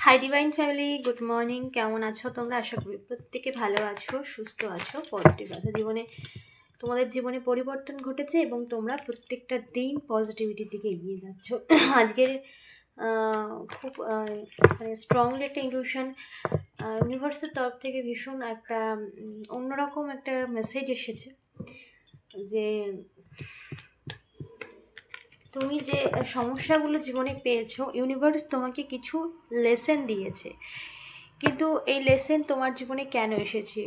Hi divine family, good morning. কেমন আছো তোমরা? আশা করি প্রত্যেকে ভালো আছো, সুস্থ আছো, পজিটিভ আছো। তোমাদের জীবনে পরিবর্তন ঘটেছে এবং তোমরা প্রত্যেকটা দিন পজিটিভিটির দিকে এগিয়ে যাচ্ছ। আজকের খুব মানে স্ট্রংলি একটা ইনটিউশন ইউনিভার্সের তরফ থেকে ভীষণ একটা অন্যরকম একটা মেসেজ এসেছে যে তুমি যে সমস্যাগুলো জীবনে পেয়েছো, ইউনিভার্স তোমাকে কিছু লেসেন দিয়েছে। কিন্তু এই লেসেন তোমার জীবনে কেন এসেছে,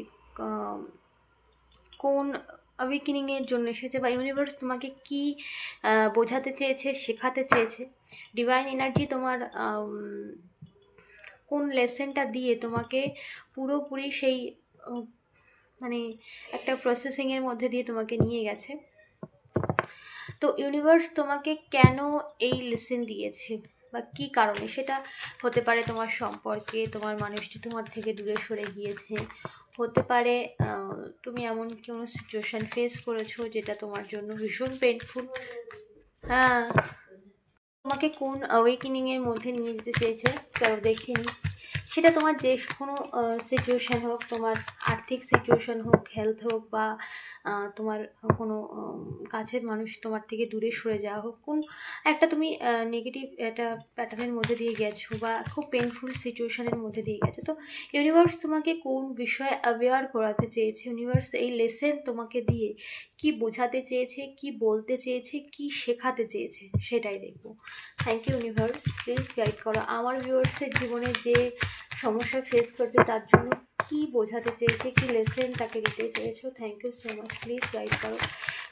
কোন অ্যাওয়েকেনিংয়ের জন্য এসেছে, বা ইউনিভার্স তোমাকে কি বোঝাতে চেয়েছে, শেখাতে চেয়েছে, ডিভাইন এনার্জি তোমার কোন লেসেনটা দিয়ে তোমাকে পুরোপুরি সেই মানে একটা প্রসেসিংয়ের মধ্যে দিয়ে তোমাকে নিয়ে গেছে। তো ইউনিভার্স তোমাকে কেন এই লেসেন দিয়েছে বা কী কারণে, সেটা হতে পারে তোমার সম্পর্কে, তোমার মানুষটি তোমার থেকে দূরে সরে গিয়েছে, হতে পারে তুমি এমন কোনো সিচুয়েশান ফেস করেছো যেটা তোমার জন্য ভীষণ পেইনফুল। হ্যাঁ, তোমাকে কোন অ্যাওয়েকেনিংয়ের মধ্যে নিয়ে যেতে চেয়েছে চলো দেখে নিই। সেটা তোমার যে কোনো সিচুয়েশান হোক, তোমার আর্থিক সিচুয়েশান হোক, হেলথ হোক, বা তোমার কোনো কাছের মানুষ তোমার থেকে দূরে সরে যাওয়া হোক, কোন একটা তুমি নেগেটিভ একটা প্যাটার্নের মধ্যে দিয়ে গেছো বা খুব পেইনফুল সিচুয়েশানের মধ্যে দিয়ে গেছো। তো ইউনিভার্স তোমাকে কোন বিষয়ে অ্যাওয়্যার করাতে চেয়েছে, ইউনিভার্স এই লেসেন তোমাকে দিয়ে কি বোঝাতে চেয়েছে, কি বলতে চেয়েছে, কি শেখাতে চেয়েছে, সেটাই দেখবো। Thank you universe, please guide করো আমার ভিউয়ার্সের জীবনে যে সমস্যা ফেস করছে তার জন্য কি বোঝাতে চেয়েছে, কি লেসেন তাকে দিতে চেয়েছো। Thank you so much, please guide করো।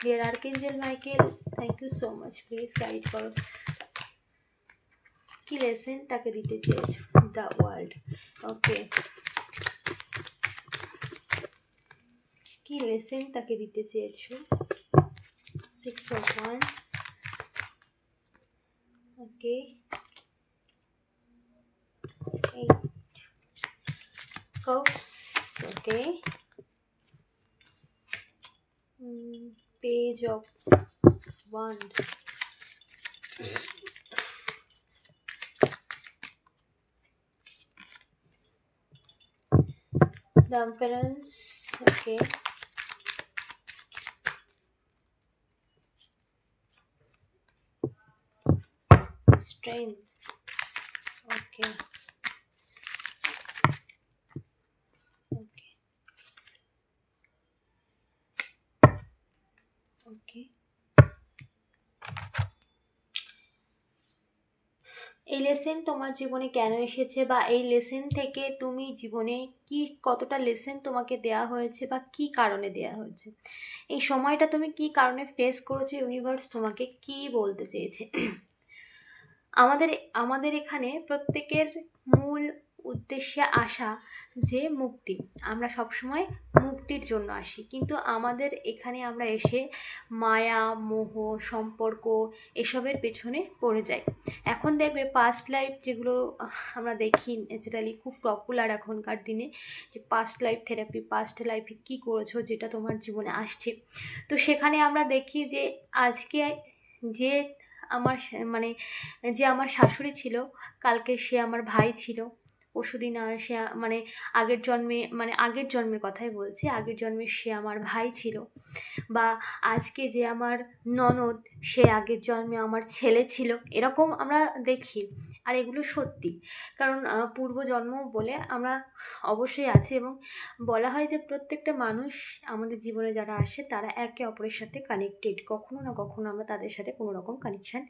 Dear archangel Michael, thank you so much, please guide করো কি লেসেন তাকে দিতে চেয়েছো। দ্য ওয়ার্ল্ড, ওকে, কি লেসেন তাকে দিতে চেয়েছো। 6 of Wands, okay, 8 cups, okay, page of Wands, the Empress, okay, Strength, okay, okay, okay. এই লেসেন তোমার জীবনে কেন এসেছে, বা এই লেসেন থেকে তুমি জীবনে কি কতটা লেসেন তোমাকে দেয়া হয়েছে বা কি কারণে দেয়া হয়েছে, এই সময়টা তুমি কি কারণে ফেস করেছো, ইউনিভার্স তোমাকে কি বলতে চেয়েছে। আমাদের আমাদের এখানে প্রত্যেকের মূল উদ্দেশ্যে আসা যে মুক্তি, আমরা সবসময় মুক্তির জন্য আসি, কিন্তু আমাদের এখানে আমরা এসে মায়া, মোহ, সম্পর্ক এসবের পেছনে পড়ে যাই। এখন দেখবে পাস্ট লাইফ যেগুলো আমরা দেখি ন্যাচারালি খুব পপুলার এখনকার দিনে, যে পাস্ট লাইফ থেরাপি, পাস্ট লাইফে কী করেছো যেটা তোমার জীবনে আসছে। তো সেখানে আমরা দেখি যে আজকে যে আমার মানে যে আমার শাশুড়ি ছিল, কালকে সে আমার ভাই ছিল, পরশুদিন সে মানে আগের জন্মের কথাই বলছি, আগের জন্মে সে আমার ভাই ছিল, বা আজকে যে আমার ননদ সে আগের জন্মে আমার ছেলে ছিল, এরকম আমরা দেখি। আর এগুলো সত্যি, কারণ পূর্বজন্ম বলে আমরা অবশ্যই আছে, এবং বলা হয় যে প্রত্যেকটা মানুষ আমাদের জীবনে যারা আসে তারা একে অপরের সাথে কানেক্টেড, কখনো না কখনো আমরা তাদের সাথে কোনো রকম কানেকশান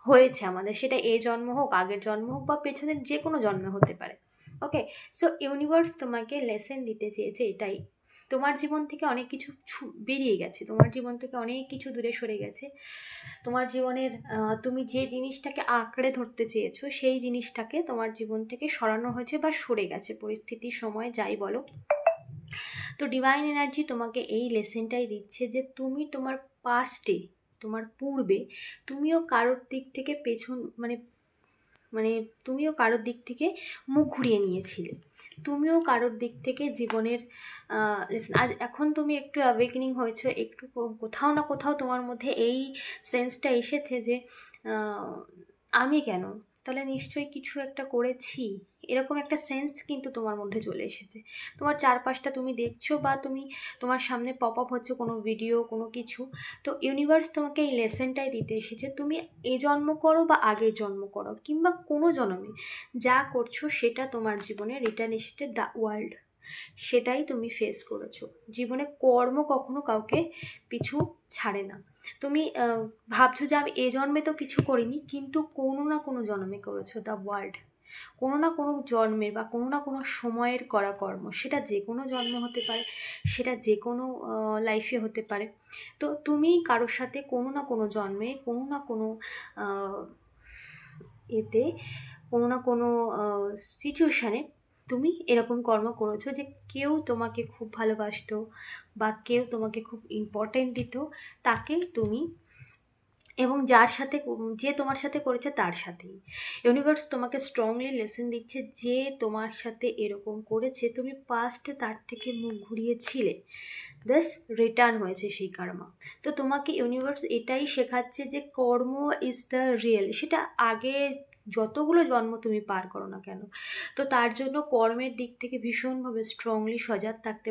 হয়েছে আমাদের, সেটা এ জন্ম হোক, আগের জন্ম হোক, বা পেছনের যে কোনো জন্মে হতে পারে। ওকে, সো ইউনিভার্স তোমাকে লেসেন দিতে চেয়েছে এটাই, তোমার জীবন থেকে অনেক কিছু বেরিয়ে গেছে, তোমার জীবন থেকে অনেক কিছু দূরে সরে গেছে, তোমার জীবনের তুমি যে জিনিসটাকে আঁকড়ে ধরতে চেয়েছো সেই জিনিসটাকে তোমার জীবন থেকে সরানো হয়েছে বা সরে গেছে, পরিস্থিতি, সময়, যাই বলো। তো ডিভাইন এনার্জি তোমাকে এই লেসেনটাই দিচ্ছে যে তুমি তোমার পাস্টে, তোমার পূর্বে তুমিও কারোর দিক থেকে মানে তুমিও কারোর দিক থেকে মুখ ঘুরিয়ে নিয়েছিলে, তুমিও কারোর দিক থেকে জীবনের আজ এখন তুমি একটু অ্যাওয়েকেনিং হয়েছে, একটু কোথাও না কোথাও তোমার মধ্যে এই সেন্সটা এসেছে যে আমি কেন, তাহলে নিশ্চয়ই কিছু একটা করেছি, এরকম একটা সেন্স কিন্তু তোমার মধ্যে চলে এসেছে। তোমার চারপাশটা তুমি দেখছো বা তোমার সামনে পপ আপ হচ্ছে কোনো ভিডিও, কোনো কিছু। তো ইউনিভার্স তোমাকে এই লেসনটাই দিতে এসেছে, তুমি এ জন্ম করো বা আগের জন্ম করো কিংবা কোনো জন্মে যা করছো সেটা তোমার জীবনে রিটার্ন এসেছে দ্য ওয়ার্ল্ড, সেটাই তুমি ফেস করেছো। জীবনে কর্ম কখনো কাউকে পিছু ছাড়ে না। তুমি ভাবছো যে আমি এ জন্মে তো কিছু করিনি, কিন্তু কোনো না কোনো জন্মে করেছো দ্য ওয়ার্ল্ড। কোনো না কোনো জন্মের বা কোনো না কোনো সময়ের করা কর্ম, সেটা যে কোনো জন্ম হতে পারে, সেটা যে কোনো লাইফে হতে পারে। তো তুমি কারোর সাথে কোনো না কোনো জন্মে কোনো না কোনো এতে কোনো না কোনো সিচুয়েশানে তুমি এরকম কর্ম করেছো যে কেউ তোমাকে খুব ভালোবাসতো বা কেউ তোমাকে খুব ইম্পর্টেন্ট দিত, তাকে তুমি, এবং যে তোমার সাথে করেছে তার সাথেই ইউনিভার্স তোমাকে স্ট্রংলি লেসন দিচ্ছে যে তোমার সাথে এরকম করেছে, তুমি পাস্টে তার থেকে মুখ ঘুরিয়েছিলে, দাস রিটার্ন হয়েছে সেই কার্মা। তো তোমাকে ইউনিভার্স এটাই শেখাচ্ছে যে কর্ম ইজ দ্য রিয়েল, সেটা আগে যতগুলো জন্ম তুমি পার করো না কেন। তো তার জন্য কর্মের দিক থেকে ভীষণভাবে স্ট্রংলি সজাগ থাকতে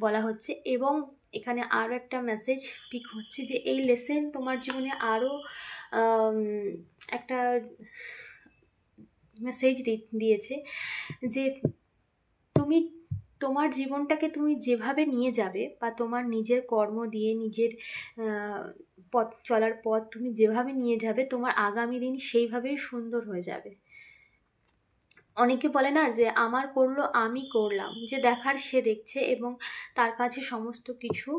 বলা হচ্ছে। এবং এখানে আরও একটা মেসেজ পিক হচ্ছে যে এই লেসেন তোমার জীবনে আরও একটা মেসেজ দিয়েছে যে তুমি তোমার জীবনটাকে তুমি যেভাবে নিয়ে যাবে বা তোমার নিজের কর্ম দিয়ে নিজের চলার পথ তুমি যেভাবে নিয়ে যাবে, তোমার আগামী দিন সেইভাবেই সুন্দর হয়ে যাবে। অনেকে বলে না যে আমার করলো আমি করলাম, যে দেখার সে দেখছে এবং তার কাছে সমস্ত কিছু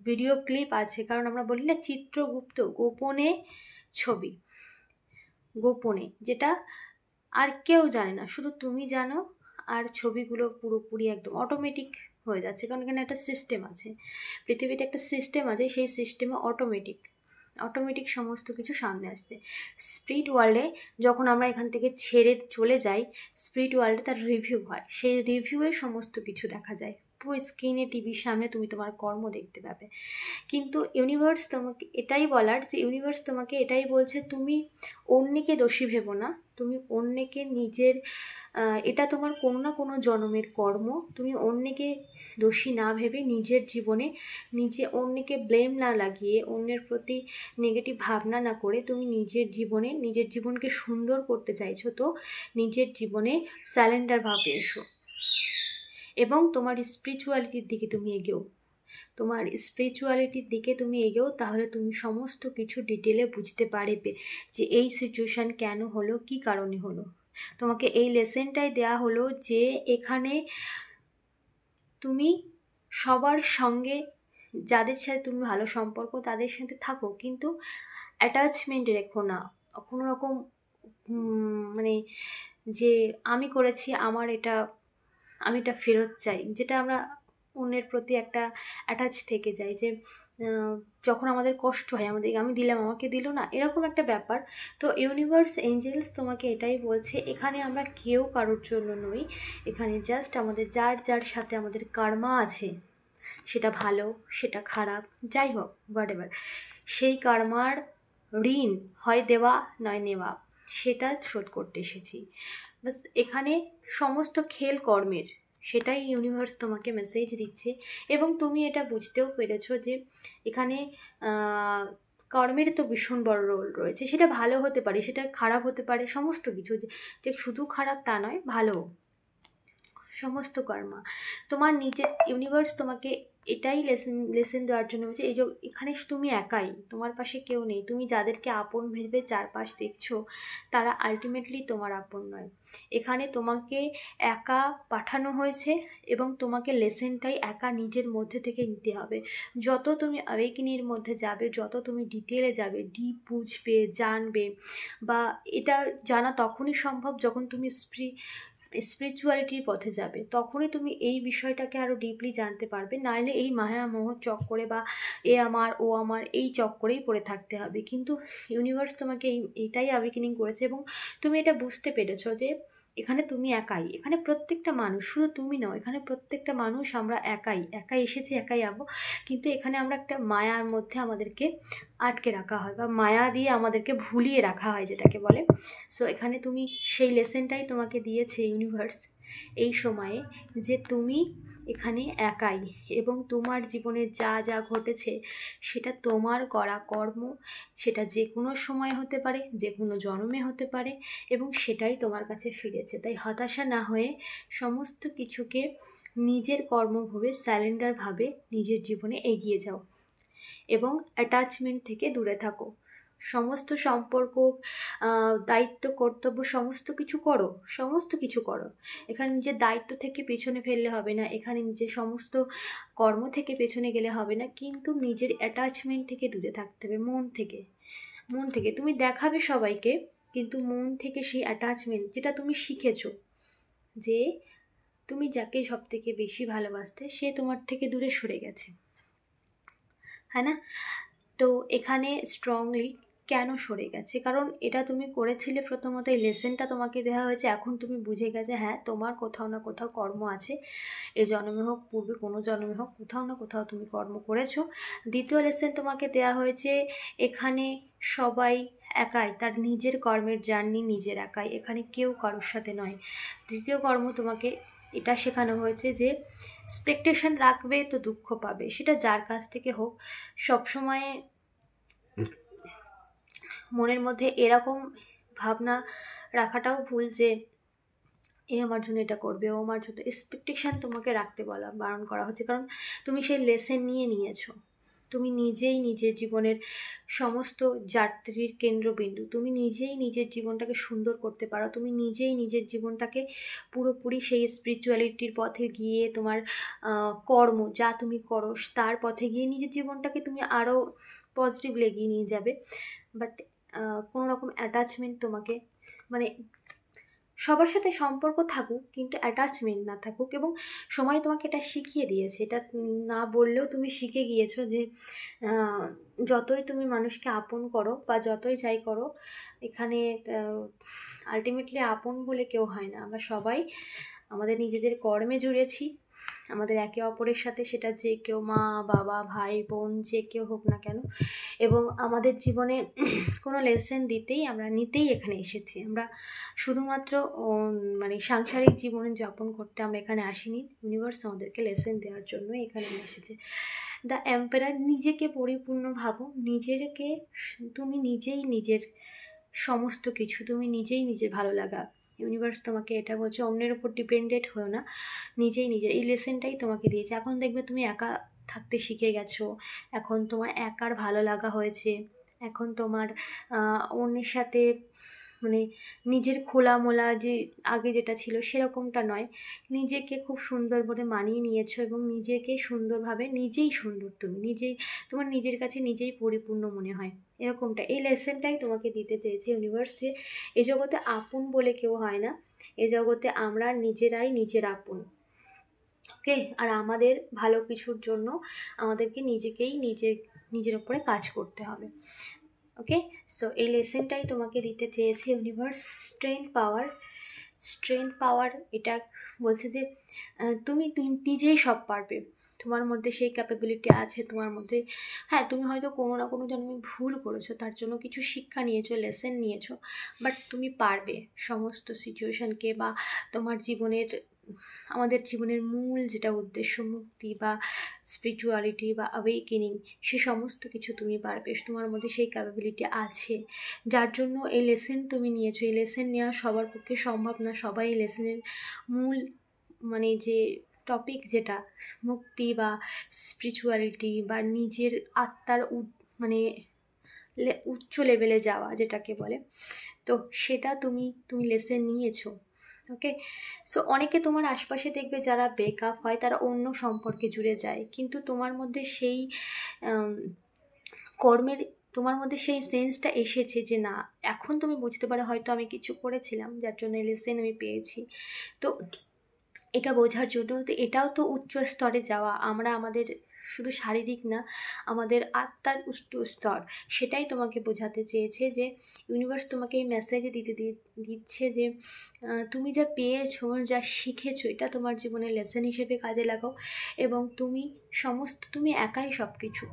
ভিডিও ক্লিপ আছে। কারণ আমরা বলি না চিত্রগুপ্ত, গোপনে ছবি, গোপনে, যেটা আর কেউ জানে না, শুধু তুমি জানো। আর ছবিগুলো পুরোপুরি একদম অটোমেটিক হয়ে যাচ্ছে, কারণ এখানে একটা সিস্টেম আছে, পৃথিবীতে একটা সিস্টেম আছে, সেই সিস্টেমে অটোমেটিক সমস্ত কিছু সামনে আসছে। স্পিরিট ওয়ার্ল্ডে যখন আমরা এখান থেকে ছেড়ে চলে যাই, স্পিরিট ওয়ার্ল্ডে তার রিভিউ হয়, সেই রিভিউয়ে সমস্ত কিছু দেখা যায়, পুরো স্ক্রিনে টিভির সামনে তুমি তোমার কর্ম দেখতে পাবে। কিন্তু ইউনিভার্স তোমাকে এটাই বলার, যে ইউনিভার্স তোমাকে এটাই বলছে তুমি অন্যকে দোষী ভেবো না, তুমি অন্যকে নিজের এটা তোমার কোনো না কোনো জন্মের কর্ম, তুমি অন্যকে দোষী না ভেবে নিজের জীবনে অন্যকে ব্লেম না লাগিয়ে, অন্যের প্রতি নেগেটিভ ভাবনা না করে তুমি নিজের জীবনকে সুন্দর করতে চাইছো, তো নিজের জীবনে স্যালেন্ডার ভাবে এসো এবং তোমার স্পিরিচুয়ালিটির দিকে তুমি এগোও। তাহলে তুমি সমস্ত কিছু ডিটেলে বুঝতে পারবে যে এই সিচুয়েশান কেন হলো, কি কারণে হলো। তোমাকে এই লেসনটাই দেয়া হলো যে এখানে তুমি সবার সঙ্গে, যাদের সাথে তুমি ভালো সম্পর্ক তাদের সাথে থাকো, কিন্তু অ্যাটাচমেন্ট রেখো না কোনো রকম, মানে যে আমি করেছি আমি এটা ফেরত চাই, যেটা আমরা অন্যের প্রতি একটা অ্যাটাচ থেকে যাই, যে যখন আমাদের কষ্ট হয় আমি দিলাম আমাকে দিল না, এরকম একটা ব্যাপার। তো ইউনিভার্স এঞ্জেলস তোমাকে এটাই বলছে, এখানে আমরা কেউ কারোর জন্য নই, এখানে জাস্ট আমাদের যার সাথে আমাদের কার্মা আছে, সেটা ভালো সেটা খারাপ যাই হোক হোয়াটএভার, সেই কার্মার ঋণ হয় দেওয়া নয় নেওয়া, সেটা শোধ করতে এসেছি। বাস এখানে সমস্ত খেল কর্মের, সেটাই ইউনিভার্স তোমাকে মেসেজ দিচ্ছে। এবং তুমি এটা বুঝতেও পেরেছো যে এখানে কর্মের তো ভীষণ বড় রোল রয়েছে, সেটা ভালো হতে পারে সেটা খারাপ হতে পারে, সমস্ত কিছু, যে শুধু খারাপ তা নয়, ভালো সমস্ত কর্মা তোমার নিজের। ইউনিভার্স তোমাকে এটাই লেসন দেওয়ার জন্য বলছে, এই যে এখানে তুমি একাই, তোমার পাশে কেউ নেই, তুমি যাদেরকে আপন ভেবে চারপাশ দেখছো তারা আলটিমেটলি তোমার আপন নয়। এখানে তোমাকে একা পাঠানো হয়েছে এবং তোমাকে লেসনটাই একা নিজের মধ্যে থেকে নিতে হবে। যত তুমি আওয়েকেনিংয়ের মধ্যে যাবে, যত তুমি ডিটেলে যাবে, ডিপ বুঝবে জানবে, বা এটা জানা তখনই সম্ভব যখন তুমি স্পিরিচুয়ালিটির পথে যাবে, তখনই তুমি এই বিষয়টাকে আরও ডিপলি জানতে পারবে। নাহলে এই মায়া মোহ চক্করে বা এ আমার ও আমার এই চক্করেই পড়ে থাকতে হবে। কিন্তু ইউনিভার্স তোমাকে এটাই অ্যাওয়েকেনিং করেছে এবং তুমি এটা বুঝতে পেরেছো যে এখানে তুমি একাই, এখানে প্রত্যেকটা মানুষ, শুধু তুমি নও, এখানে প্রত্যেকটা মানুষ আমরা একাই, একাই এসেছি, একাই যাবো। কিন্তু এখানে আমরা একটা মায়ার মধ্যে আমাদেরকে আটকে রাখা হয়, বা মায়া দিয়ে আমাদেরকে ভুলিয়ে রাখা হয় যেটাকে বলে। সো এখানে তুমি সেই লেসেনটাই তোমাকে দিয়েছে ইউনিভার্স এই সময়ে, যে তুমি এখানে একাই, এবং তোমার জীবনে যা যা ঘটেছে সেটা তোমার করা কর্ম, সেটা যে কোনো সময় হতে পারে, যে কোনো জন্মে হতে পারে, এবং সেটাই তোমার কাছে ফিরেছে। তাই হতাশা না হয়ে সমস্ত কিছুকে নিজের কর্মভাবে, স্যালেন্ডারভাবে নিজের জীবনে এগিয়ে যাও, এবং অ্যাটাচমেন্ট থেকে দূরে থাকো। সমস্ত সম্পর্ক, দায়িত্ব, কর্তব্য সমস্ত কিছু করো, সমস্ত কিছু করো। এখানে নিজের দায়িত্ব থেকে পেছনে ফেললে হবে না, এখানে নিজের সমস্ত কর্ম থেকে পেছনে গেলে হবে না, কিন্তু নিজের অ্যাটাচমেন্ট থেকে দূরে থাকতে হবে। মন থেকে, মন থেকে তুমি দেখাবে সবাইকে, কিন্তু মন থেকে সেই অ্যাটাচমেন্ট যেটা তুমি শিখেছো, যে তুমি যাকে সব থেকে বেশি ভালোবাসতে সে তোমার থেকে দূরে সরে গেছে, হ্যাঁ না? তো এখানে স্ট্রংলি কেন সরে গেছে, কারণ এটা তুমি করেছিলে প্রথমত, এই লেসেনটা তোমাকে দেওয়া হয়েছে, এখন তুমি বুঝে গেছে হ্যাঁ তোমার কোথাও না কোথাও কর্ম আছে, এ জন্মে হোক পূর্বে কোনো জন্মে হোক, কোথাও না কোথাও তুমি কর্ম করেছো। দ্বিতীয় লেসেন তোমাকে দেওয়া হয়েছে, এখানে সবাই একাই, তার নিজের কর্মের জার্নি নিজের একাই, এখানে কেউ কারোর সাথে নয়। তৃতীয় কর্ম তোমাকে এটা শেখানো হয়েছে যে এক্সপেকটেশন রাখবে তো দুঃখ পাবে, সেটা যার কাছ থেকে হোক। সবসময় মনের মধ্যে এরকম ভাবনা রাখাটাও ভুল যে এ আমার জন্য এটা করবে, ও আমার জন্য, এক্সপেকটেশান তোমাকে রাখতে বারণ করা হচ্ছে, কারণ তুমি সেই লেসেন নিয়েছো। তুমি নিজেই নিজের জীবনের সমস্ত যাত্রীর কেন্দ্রবিন্দু, তুমি নিজেই নিজের জীবনটাকে সুন্দর করতে পারো, তুমি নিজেই নিজের জীবনটাকে পুরোপুরি সেই স্পিরিচুয়ালিটির পথে গিয়ে, তোমার কর্ম যা তুমি করো তার পথে গিয়ে নিজের জীবনটাকে তুমি আরও পজিটিভলি এগিয়ে নিয়ে যাবে। বাট কোনো রকম অ্যাটাচমেন্ট তোমাকে, মানে সবার সাথে সম্পর্ক থাকুক কিন্তু অ্যাটাচমেন্ট না থাকুক, এবং সময় তোমাকে এটা শিখিয়ে দিয়েছে, এটা না বললেও তুমি শিখে গিয়েছো যে যতই তুমি মানুষকে আপন করো বা যতই যাই করো, এখানে আলটিমেটলি আপন বলে কেউ হয় না। আমরা সবাই আমাদের নিজেদের কর্মে জুড়েছি, আমাদের একে অপরের সাথে, সেটা যে কেউ মা বাবা ভাই বোন যে কেউ হোক না কেন, এবং আমাদের জীবনে কোনো লেসেন নিতেই এখানে এসেছি। আমরা শুধুমাত্র মানে সাংসারিক জীবনে যাপন করতে আমরা এখানে আসিনি, ইউনিভার্স আমাদেরকে লেসেন দেওয়ার জন্য এখানে এসেছে। দ্য এম্পায়ার, নিজেকে পরিপূর্ণ ভাবো, তুমি নিজেই নিজের সমস্ত কিছু, তুমি নিজেই নিজের ভালো লাগা। ইউনিভার্স তোমাকে এটা বলছে, অন্যের উপর ডিপেন্ডেন্ট হও না, নিজেই নিজের, এই লেসেনটাই তোমাকে দিয়েছে। এখন দেখবে তুমি একা থাকতে শিখে গেছো, এখন তোমার একার ভালো লাগা হয়েছে, এখন তোমার অন্যের সাথে মানে নিজের খোলামোলা যে আগে যেটা ছিল সেরকমটা নয়, নিজেকে খুব সুন্দর করে মানিয়ে নিয়েছো, এবং নিজেকে সুন্দরভাবে, নিজেই সুন্দর, তুমি নিজেই, তোমার নিজের কাছে নিজেই পরিপূর্ণ মনে হয়, এরকমটা এই লেসেনটাই তোমাকে দিতে চেয়েছে ইউনিভার্স, যে এ জগতে আপন বলে কেউ হয় না, এ জগতে আমরা নিজেরাই নিজের আপন। ওকে, আর আমাদের ভালো কিছুর জন্য আমাদেরকে নিজেকেই নিজের ওপরে কাজ করতে হবে। ওকে, সো এই লেসেনটাই তোমাকে দিতে চেয়েছে ইউনিভার্স। স্ট্রেংথ পাওয়ার এটা বলছে যে তুমি নিজেই সব পারবে, তোমার মধ্যে সেই ক্যাপাবিলিটি আছে তোমার মধ্যে। হ্যাঁ, তুমি হয়তো কোনো না কোনো জন্মে ভুল করেছো, তার জন্য কিছু শিক্ষা নিয়েছো, লেসেন নিয়েছো, বাট তুমি পারবে সমস্ত সিচুয়েশানকে, বা তোমার আমাদের জীবনের মূল যেটা উদ্দেশ্য, মুক্তি বা স্পিরিচুয়ালিটি বা অ্যাওয়েকেনিং, সে সমস্ত কিছু তুমি পারবে, তোমার মধ্যে সেই ক্যাপাবিলিটি আছে, যার জন্য এই লেসেন তুমি নিয়েছো। এই লেসেন নেওয়া সবার পক্ষে সম্ভব না, সবাই এই লেসেনের মূল মানে যে টপিক, যেটা মুক্তি বা স্পিরিচুয়ালিটি বা নিজের আত্মার মানে উচ্চ লেভেলে যাওয়া যেটাকে বলে, তো সেটা তুমি লেসেন নিয়েছো। ওকে, সো অনেকে তোমার আশপাশে দেখবে যারা ব্রেকআপ হয় তারা অন্য সম্পর্কে জুড়ে যায়, কিন্তু তোমার মধ্যে সেই কর্মের, তোমার মধ্যে সেই সেন্সটা এসেছে যে না, এখন তুমি বুঝতে পারো হয়তো আমি কিছু করেছিলাম যার জন্য লেসেন আমি পেয়েছি। তো এটা বোঝার জন্য তো এটাও তো উচ্চ স্তরে যাওয়া, আমরা আমাদের শুধু শারীরিক না, আমাদের আত্মার উচ্চ স্তর, সেটাই তোমাকে বোঝাতে চেয়েছে যে ইউনিভার্স তোমাকে এই মেসেজ দিচ্ছে যে তুমি যা পেয়েছো, যা শিখেছো, এটা তোমার জীবনে লেসন হিসেবে কাজে লাগাও। এবং তুমি একাই সব কিছু,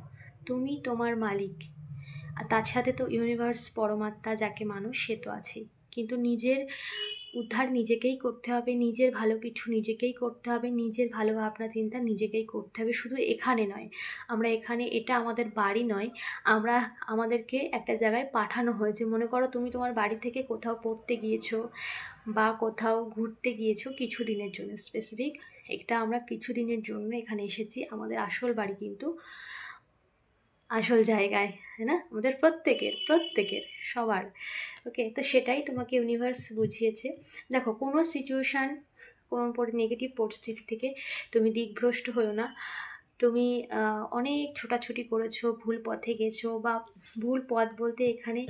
তুমি তোমার মালিক। আর তার সাথে তো ইউনিভার্স, পরমাত্মা যাকে মানুষ, সে তো আছেই। কিন্তু নিজের উদ্ধার নিজেকেই করতে হবে, নিজের ভালো কিছু নিজেকেই করতে হবে, নিজের ভালো ভাবনা চিন্তা নিজেকেই করতে হবে। শুধু এখানে নয়, আমরা এখানে, এটা আমাদের বাড়ি নয়, আমাদেরকে একটা জায়গায় পাঠানো হয়েছে। মনে করো তুমি তোমার বাড়ি থেকে কোথাও পড়তে গিয়েছো বা কোথাও ঘুরতে গিয়েছো কিছু দিনের জন্য স্পেসিফিক, এটা আমরা কিছু দিনের জন্য এখানে এসেছি। আমাদের আসল বাড়ি কিন্তু আসল জায়গায়, তাই না? আমাদের প্রত্যেকের সবার। ওকে, তো সেটাই তোমাকে ইউনিভার্স বুঝিয়েছে। দেখো, কোনো সিচুয়েশান, কোনো নেগেটিভ পরিস্থিতি থেকে তুমি দিকভ্রষ্ট হয়েও না। তুমি অনেক ছোটাছুটি করেছো, ভুল পথে গেছো, বা ভুল পথ বলতে এখানে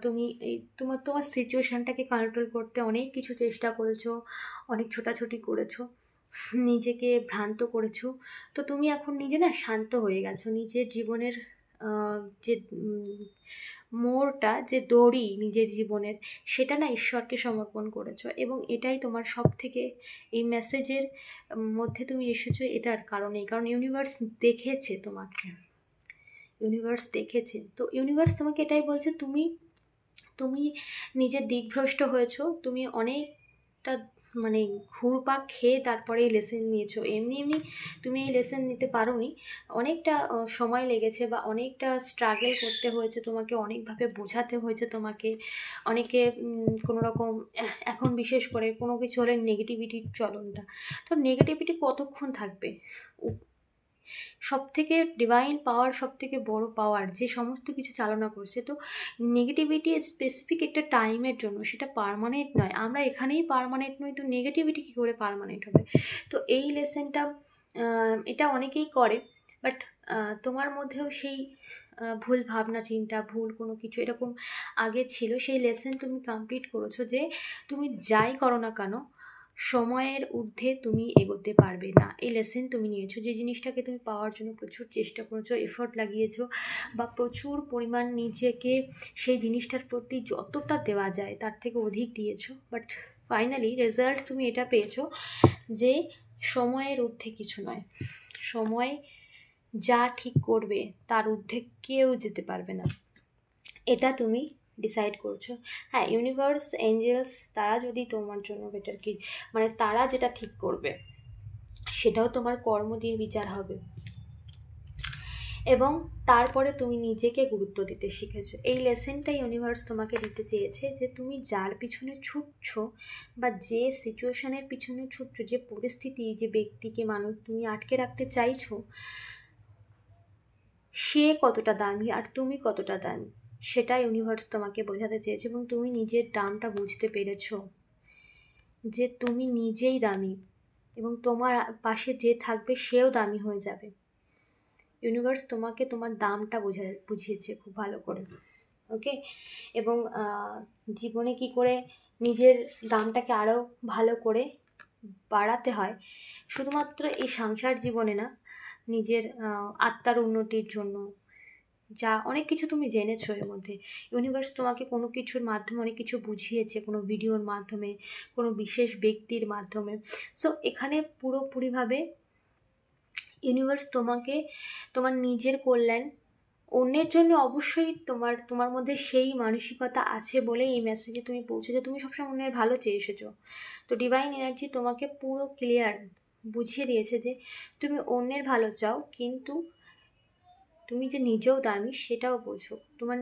তুমি এই তোমার সিচুয়েশানটাকে কন্ট্রোল করতে অনেক কিছু চেষ্টা করেছো, অনেক ছোটাছুটি করেছো, নিজেকে ভ্রান্ত করেছো। তো তুমি এখন নিজে না শান্ত হয়ে গেছো। নিজের জীবনের যে মোড়টা, যে দড়ি নিজের জীবনের, সেটা না ঈশ্বরকে সমর্পণ করেছো। এবং এটাই তোমার সব থেকে, এই মেসেজের মধ্যে তুমি এসেছো এটার কারণেই, কারণ ইউনিভার্স দেখেছে তোমাকে, ইউনিভার্স দেখেছে। তো ইউনিভার্স তোমাকে এটাই বলছে, তুমি নিজের দিকভ্রষ্ট হয়েছো, তুমি অনেকটা মানে ঘুরপাক খেয়ে তারপরে এই লেসেন নিয়েছো। এমনি তুমি এই লেসেন নিতে পারোনি, অনেকটা সময় লেগেছে, বা অনেকটা স্ট্রাগল করতে হয়েছে তোমাকে, অনেকভাবে বোঝাতে হয়েছে তোমাকে। অনেকে কোনো রকম, এখন বিশেষ করে কোনো কিছু হলে নেগেটিভিটির চলনটা, তো নেগেটিভিটি কতক্ষণ থাকবে? সব থেকে ডিভাইন পাওয়ার, সব থেকে বড় পাওয়ার যে সমস্ত কিছু চালনা করছে, তো নেগেটিভিটি স্পেসিফিক একটা টাইমের জন্য, সেটা পার্মানেন্ট নয়। আমরা এখানেই পার্মানেন্ট নই, তো নেগেটিভিটি কী করে পার্মানেন্ট হবে? তো এই লেসেনটা, এটা অনেকেই করে, বাট তোমার মধ্যেও সেই ভুল ভাবনা চিন্তা, ভুল কোনো কিছু এরকম আগে ছিল, সেই লেসেন তুমি কমপ্লিট করেছো যে তুমি যাই করো না কেন, সময়ের ঊর্ধ্বে তুমি এগোতে পারবে না। এই লেসেন তুমি নিয়েছো। যে জিনিসটাকে তুমি পাওয়ার জন্য প্রচুর চেষ্টা করেছো, এফোর্ট লাগিয়েছো, বা প্রচুর পরিমাণ নিজেকে সেই জিনিসটার প্রতি যতটা দেওয়া যায় তার থেকে অধিক দিয়েছো, বাট ফাইনালি রেজাল্ট তুমি এটা পেয়েছো যে সময়ের ঊর্ধ্বে কিছু নয়। সময় যা ঠিক করবে তার ঊর্ধ্বে কেউ যেতে পারবে না, এটা তুমি ডিসাইড করছো। হ্যাঁ, ইউনিভার্স, এঞ্জেলস, তারা যদি তোমার জন্য বেটার কি, মানে তারা যেটা ঠিক করবে সেটাও তোমার কর্ম দিয়ে বিচার হবে। এবং তারপরে তুমি নিজেকে গুরুত্ব দিতে শিখেছো। এই লেসেনটা ইউনিভার্স তোমাকে দিতে চেয়েছে যে তুমি যার পিছনে ছুটছো, বা যে সিচুয়েশনের পিছনে ছুটছো, যে পরিস্থিতি, যে ব্যক্তিকে, মানুষ তুমি আটকে রাখতে চাইছো, সে কতটা দামি আর তুমি কতটা দামি, সেটা ইউনিভার্স তোমাকে বোঝাতে চেয়েছে। এবং তুমি নিজের দামটা বুঝতে পেরেছো, যে তুমি নিজেই দামি, এবং তোমার পাশে যে থাকবে সেও দামি হয়ে যাবে। ইউনিভার্স তোমাকে তোমার দামটা বুঝিয়েছে খুব ভালো করে। ওকে, এবং জীবনে কি করে নিজের দামটাকে আরও ভালো করে বাড়াতে হয়, শুধুমাত্র এই সংসার জীবনে না, নিজের আত্মার উন্নতির জন্য, যা অনেক কিছু তুমি জেনেছো এর মধ্যে। ইউনিভার্স তোমাকে কোনো কিছুর মাধ্যমে অনেক কিছু বুঝিয়েছে, কোনো ভিডিওর মাধ্যমে, কোনো বিশেষ ব্যক্তির মাধ্যমে। সো এখানে পুরোপুরিভাবে ইউনিভার্স তোমাকে তোমার নিজের কল্যাণ, অন্যের জন্য অবশ্যই তোমার মধ্যে সেই মানসিকতা আছে বলে এই মেসেজে তুমি পৌঁছেছো। তুমি সবসময় অন্যের ভালো চেয়ে এসেছো। তো ডিভাইন এনার্জি তোমাকে পুরো ক্লিয়ার বুঝিয়ে দিয়েছে যে তুমি অন্যের ভালো চাও, কিন্তু তুমি যে নিজেও দামি সেটাও বোঝো। তোমার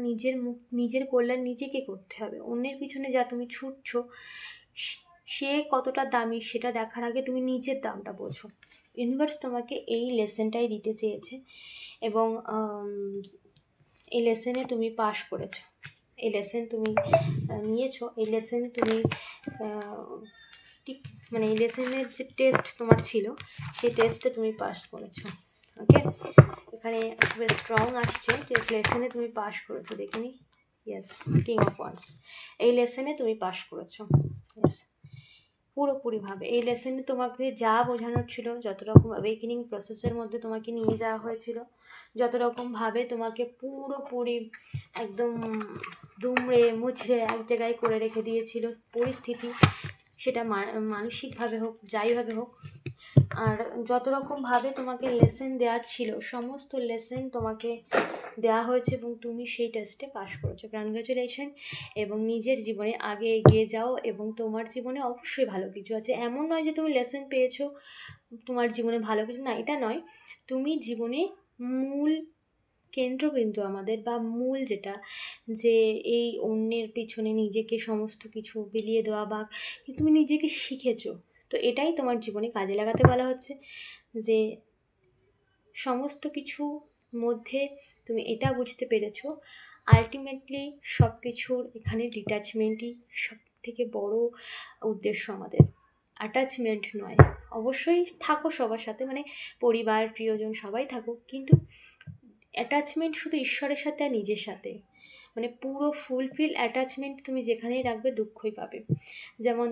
নিজের কল্যাণ নিজেকে করতে হবে। অন্যের পিছনে যা তুমি ছুটছো, সে কতটা দামি সেটা দেখার আগে তুমি নিজের দামটা বোঝো। ইউনিভার্স তোমাকে এই লেসেনটাই দিতে চেয়েছে, এবং এই লেসেনে তুমি পাশ করেছো। এই লেসেন তুমি নিয়েছো, এই লেসেন তুমি ঠিক, মানে এই লেসেনের যে টেস্ট তোমার ছিল, সেই টেস্টে তুমি পাস করেছো। ওকে, এখানে খুব স্ট্রং আসছে যে লেসেনে তুমি পাস করেছো। দেখিনি, ইয়েস, কিং অফ ওয়ান্ডস, এই লেসেনে তুমি পাস করেছো। ইয়েস, পুরোপুরিভাবে এই লেসনে তোমাকে যা বোঝানোর ছিল, যত রকম অ্যাওয়েকেনিং প্রসেসের মধ্যে তোমাকে নিয়ে যাওয়া হয়েছিল, যত রকমভাবে তোমাকে পুরোপুরি একদম দুমড়ে মুচড়ে এক জায়গায় করে রেখে দিয়েছিল পরিস্থিতি, সেটা মানসিকভাবে হোক যাইভাবে হোক, আর যত রকমভাবে তোমাকে লেসেন দেওয়ার ছিল সমস্ত লেসেন তোমাকে দেওয়া হয়েছে এবং তুমি সেই টেস্টে পাশ করেছো। কনগ্রাচুলেশন। এবং নিজের জীবনে আগে এগিয়ে যাও এবং তোমার জীবনে অবশ্যই ভালো কিছু আছে। এমন নয় যে তুমি লেসেন পেয়েছো তোমার জীবনে ভালো কিছু না, এটা নয়। তুমি জীবনে মূল কেন্দ্রবিন্দু আমাদের বা মূল যেটা, যে এই অন্যের পিছনে নিজেকে সমস্ত কিছু বিলিয়ে দেওয়া বা তুমি নিজেকে শিখেছো, তো এটাই তোমার জীবনে কাজে লাগাতে বলা হচ্ছে। যে সমস্ত কিছু মধ্যে তুমি এটা বুঝতে পেরেছো আলটিমেটলি সব কিছুর এখানে ডিট্যাচমেন্টই সব থেকে বড় উদ্দেশ্য আমাদের, অ্যাটাচমেন্ট নয়। অবশ্যই থাকো সবার সাথে, মানে পরিবার প্রিয়জন সবাই থাকুক, কিন্তু অ্যাটাচমেন্ট শুধু ঈশ্বরের সাথে আর নিজের সাথে, মানে পুরো ফুলফিল অ্যাটাচমেন্ট তুমি যেখানেই রাখবে দুঃখই পাবে। যেমন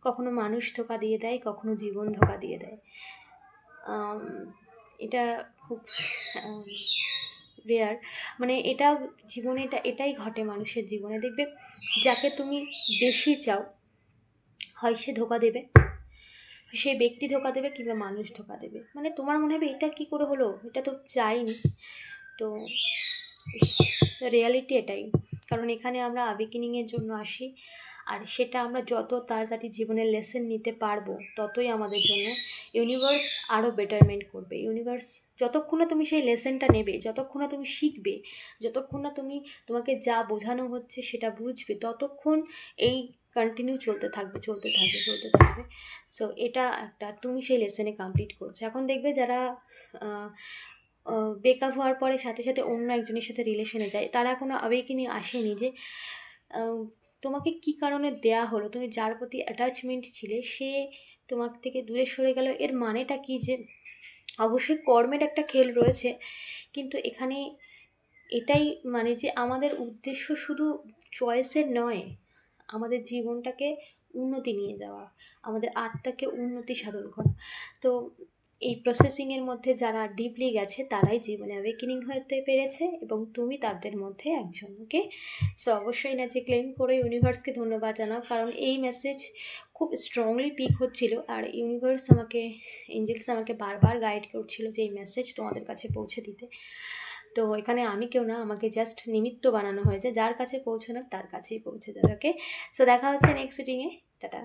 কখনো মানুষ ধোকা দিয়ে দেয়, কখনো জীবন ধোকা দিয়ে দেয়। এটা খুব রেয়ার, মানে এটা জীবনে এটাই ঘটে মানুষের জীবনে। দেখবে যাকে তুমি বেশি চাও, হয় সে ধোকা দেবে, সে ব্যক্তি ধোকা দেবে কিংবা মানুষ ধোকা দেবে, মানে তোমার মনে হবে এটা কি করে হলো, এটা তো চাইনি। তো রিয়ালিটি এটাই, কারণ এখানে আমরা অ্যাওয়েকেনিংয়ের জন্য আসি, আর সেটা আমরা যত তাড়াতাড়ি জীবনের লেসন নিতে পারবো ততই আমাদের জন্য ইউনিভার্স আরও বেটারমেন্ট করবে। ইউনিভার্স যতক্ষণ না তুমি সেই লেসনটা নেবে, যতক্ষণ না তুমি শিখবে, যতক্ষণ না তোমাকে যা বোঝানো হচ্ছে সেটা বুঝবে, ততক্ষণ এই কন্টিনিউ চলতে থাকবে। সো এটা একটা তুমি সেই লেসনে কমপ্লিট করছো। এখন দেখবে যারা ব্রেকআপ হওয়ার পরে সাথে সাথে অন্য একজনের সাথে রিলেশনে যায়, তারা কোনো অ্যাওয়েকেনিং আসেনি যে তোমাকে কি কারণে দেয়া হলো, তুমি যার প্রতি অ্যাটাচমেন্ট ছিলে সে তোমার থেকে দূরে সরে গেল, এর মানেটা কি? যে অবশ্যই কর্মের একটা খেল রয়েছে, কিন্তু এখানে এটাই মানে যে আমাদের উদ্দেশ্য শুধু চয়েসের নয়, আমাদের জীবনটাকে উন্নতি নিয়ে যাওয়া, আমাদের আত্মাকে উন্নতি সাধন করা। তো এই প্রসেসিংয়ের মধ্যে যারা ডিপলি গেছে তারাই জীবনে অ্যাওয়েকেনিং হতে পেরেছে, এবং তুমি তাদের মধ্যে একজন। ওকে, সো অবশ্যই না যে ক্লেম করে ইউনিভার্সকে ধন্যবাদ জানাও, কারণ এই মেসেজ খুব স্ট্রংলি পিক হচ্ছিল, আর ইউনিভার্স আমাকে, এঞ্জেলস আমাকে বারবার গাইড করছিল যে এই মেসেজ তোমাদের কাছে পৌঁছে দিতে। তো এখানে আমি কেউ না, আমাকে জাস্ট নিমিত্ত বানানো হয়েছে, যার কাছে পৌঁছানোর তার কাছেই পৌঁছে যাবে। ওকে, সো দেখা হচ্ছে নেক্সট রিডিংয়ে। টাটা।